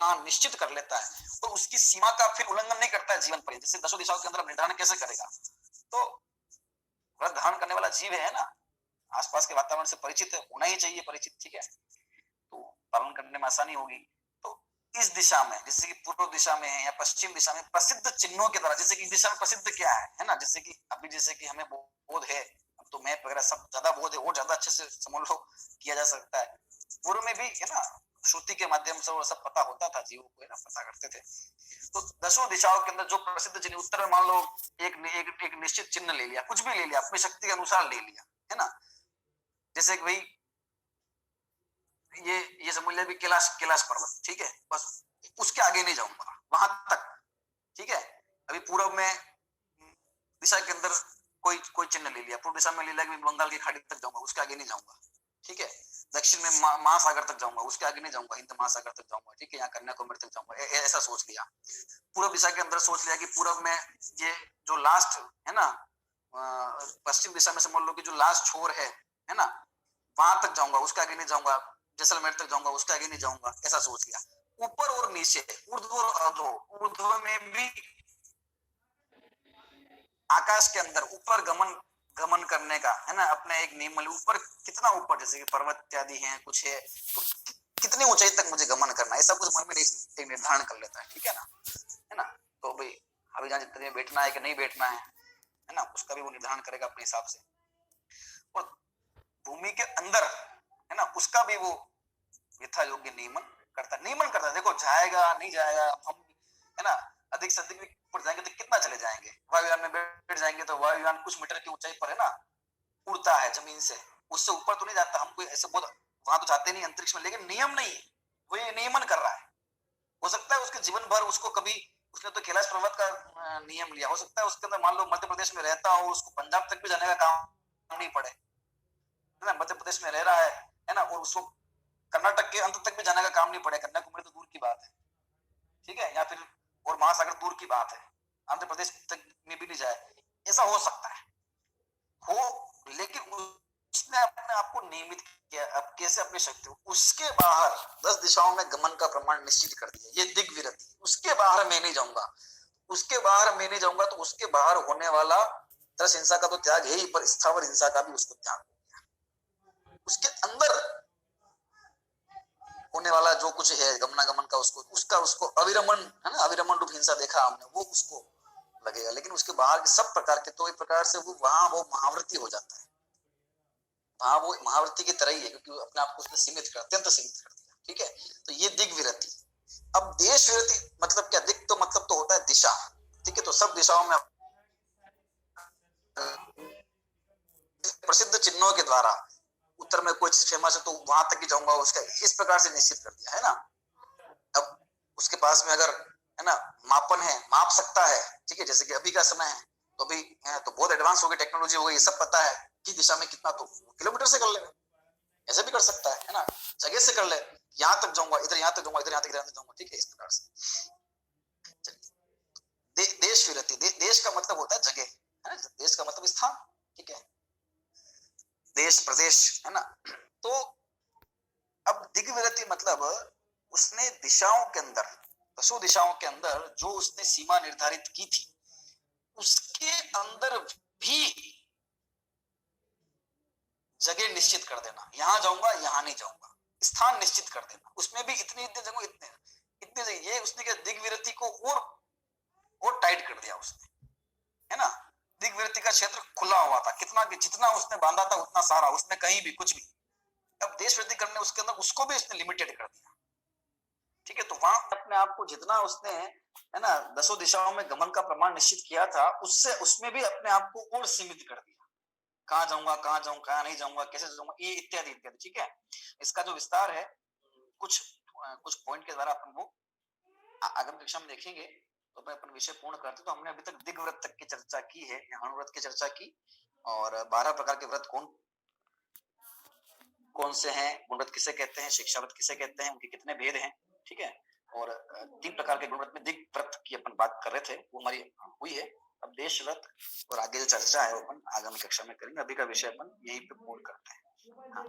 हाँ निश्चित कर लेता है और उसकी सीमा का फिर उल्लंघन नहीं करता है जीवन पर्यंत। जैसे दसों दिशाओं के अंदर निर्धारण कैसे करेगा? तो व्रत धारण करने वाला जीव है ना, आसपास के वातावरण से परिचित होना ही चाहिए, परिचित, ठीक है, तो पालन करने में आसानी होगी। तो इस दिशा में, जैसे कि पूर्व दिशा में है या पश्चिम दिशा में, प्रसिद्ध चिन्हों के द्वारा, जैसे कि इस दिशा में प्रसिद्ध क्या है ना, जैसे कि अभी जैसे कि हमें बोध है, तो मैप वगैरह सब ज्यादा बोध है, वो ज्यादा अच्छे से समझ लो किया जा सकता है। पूर्व में भी है ना, श्रुति के माध्यम से वो सब पता होता था, जीवों को है ना पता करते थे। तो दसों दिशाओं के अंदर जो प्रसिद्ध चिन्ह, उत्तर में मान लो एक निश्चित चिन्ह ले लिया, कुछ भी ले लिया, अपनी शक्ति के अनुसार ले लिया, है ना, जैसे कि भाई ये समझ लिया भी कैलाश कैलाश पर्वत, ठीक है, बस उसके आगे नहीं जाऊंगा, वहां तक, ठीक है। अभी पूर्व में दिशा के अंदर कोई कोई चिन्ह ले लिया, पूर्व दिशा में ले लिया कि बंगाल की खाड़ी तक जाऊंगा, उसके आगे नहीं जाऊंगा, ठीक है। दक्षिण में महासागर तक जाऊंगा, उसके आगे नहीं जाऊंगा, हिंद महासागर तक जाऊंगा, ठीक है, यहाँ कन्याकुमारी तक जाऊंगा, ऐसा सोच लिया। पूर्व दिशा के अंदर सोच लिया कि पूर्व में ये जो लास्ट है ना, पश्चिम दिशा में समझ लो कि जो लास्ट छोर है ना, वहां तक जाऊंगा, उसके आगे नहीं जाऊंगा, जैसलमेर तक जाऊंगा, उसके आगे नहीं जाऊंगा, ऐसा सोच लिया। ऊपर और नीचे, ऊर्ध्व और अधो, ऊर्ध्व में भी आकाश के अंदर ऊपर गमन गमन करने का है ना, अपने एक नियम, ऊपर कितना ऊपर, जैसे कि पर्वत इत्यादि है, कुछ है, तो कितनी ऊंचाई तक मुझे गमन करना है, ऐसा कुछ मन में निर्धारण कर लेता है, ठीक है ना, है ना। तो भाई अभी जहाँ जितने बैठना है कि नहीं बैठना है ना, उसका भी वो निर्धारण करेगा अपने हिसाब से। और भूमि के अंदर है ना, उसका भी वो यथा योग्य नियमन करता है। देखो जाएगा नहीं जाएगा, हम है ना अधिक से अधिक ऊपर जाएंगे तो कितना चले जाएंगे, वायुयान में बैठ जाएंगे तो वायुयान कुछ मीटर की ऊंचाई पर है ना उड़ता है जमीन से, उससे ऊपर तो नहीं जाता, हम कोई ऐसे बहुत वहां तो जाते नहीं अंतरिक्ष में, लेकिन नियम नहीं है, वो ये नियमन कर रहा है। हो सकता है उसके जीवन भर उसको कभी, उसने तो कैलाश पर्वत का नियम लिया, हो सकता है उसके अंदर मान लो मध्य प्रदेश में रहता हो, उसको पंजाब तक भी जाने का काम नहीं पड़े, है ना, मध्य प्रदेश में रह रहा है ना, और उसको कर्नाटक के अंत तक भी जाने का काम नहीं पड़े, कन्याकुमारी तो दूर की बात है, ठीक है, या फिर और महासागर दूर की बात है, आंध्र प्रदेश तक में भी नहीं जाए, ऐसा हो सकता है हो, लेकिन उसने अपने आप को नियमित किया। अब कैसे अपनी शक्ति, उसके बाहर 10 दिशाओं में गमन का प्रमाण निश्चित कर दिया, ये दिग्विरति, उसके बाहर मैं नहीं जाऊंगा, उसके बाहर मैं नहीं जाऊंगा, तो उसके बाहर होने वाला तरस हिंसा का तो त्याग है ही, पर स्थावर हिंसा का भी उसको त्याग हो गया। उसके अंदर होने वाला जो कुछ है गमनागमन का, उसको अविरमण है ना, अविरमण रूप हिंसा देखा हमने, वो उसको लगेगा, लेकिन उसके बाहर के सब प्रकार के, तो एक प्रकार से वो वहां वो महावृत्ति हो जाता है, वहां वो महावृत्ति की तरह ही है, क्योंकि अपने आप को उसने सीमित कर, अत्यंत सीमित कर दिया, ठीक है। तो ये दिग्विरति। अब देश विरति मतलब क्या? दिक तो मतलब तो होता है दिशा, ठीक है, तो सब दिशाओं में प्रसिद्ध चिन्हों के द्वारा, उत्तर में कोई चीज फेमस है तो वहां तक ही जाऊंगा, उसका इस प्रकार से निश्चित कर दिया है ना। अब उसके पास में अगर है ना मापन है, माप सकता है, ठीक है, जैसे कि अभी का समय है, तो अभी तो बहुत एडवांस हो गई टेक्नोलॉजी हो गई, ये सब पता है कि दिशा में कितना, तो किलोमीटर से कर ले, ऐसे भी कर सकता है ना, जगह से कर ले, यहाँ तक जाऊंगा, इधर यहाँ तक जाऊंगा, इधर यहाँ तक जाऊंगा, ठीक है, इस प्रकार से। देश विरति, देश का मतलब होता है जगह, है ना, देश का मतलब स्थान, ठीक है, देश प्रदेश, है ना। तो अब दिग्विरति मतलब उसने दिशाओं के अंदर, 10 दिशाओं के अंदर जो उसने सीमा निर्धारित की थी, उसके अंदर भी जगह निश्चित कर देना, यहां जाऊंगा यहां नहीं जाऊंगा, स्थान निश्चित कर देना, उसमें भी इतनी इतनी जगह, इतने इतने जगह, ये उसने क्या दिग्विरति को और टाइट कर दिया उसने, है ना। दिग्विरति का क्षेत्र खुला हुआ था, कितना जितना उसने बांधा था उतना सारा, उसने कहीं भी कुछ भी। अब देश वृद्धि करने उसके अंदर उसको भी उसने लिमिटेड कर दिया, ठीक है। तो वहां अपने आप को जितना उसने है ना 10 दिशाओं में गमन का प्रमाण निश्चित किया था, उससे उसमें भी अपने आप को और सीमित कर दिया, कहाँ जाऊंगा, कहाँ नहीं जाऊंगा, कैसे जाऊंगा, ये इत्यादि इत्यादि, ठीक है। इसका जो विस्तार है कुछ कुछ पॉइंट के द्वारा अपन वो आगामी कक्षा में देखेंगे। तो मैं अपन विषय पूर्ण करते, तो हमने अभी तक दिग्व्रत तक की चर्चा की है, अनुव्रत की चर्चा की, और 12 प्रकार के व्रत कौन कौन से हैं, गुणव्रत किसे कहते हैं, शिक्षाव्रत किसे कहते हैं, उनके कितने भेद हैं, ठीक है। और 3 प्रकार के गुणव्रत में दिग्व्रत की अपन बात कर रहे थे, वो हमारी हुई है। अब देश व्रत और आगे जो चर्चा है वो अपन आगामी कक्षा में करेंगे, अभी का विषय अपन यही पे पूर्ण करते हैं। हाँ।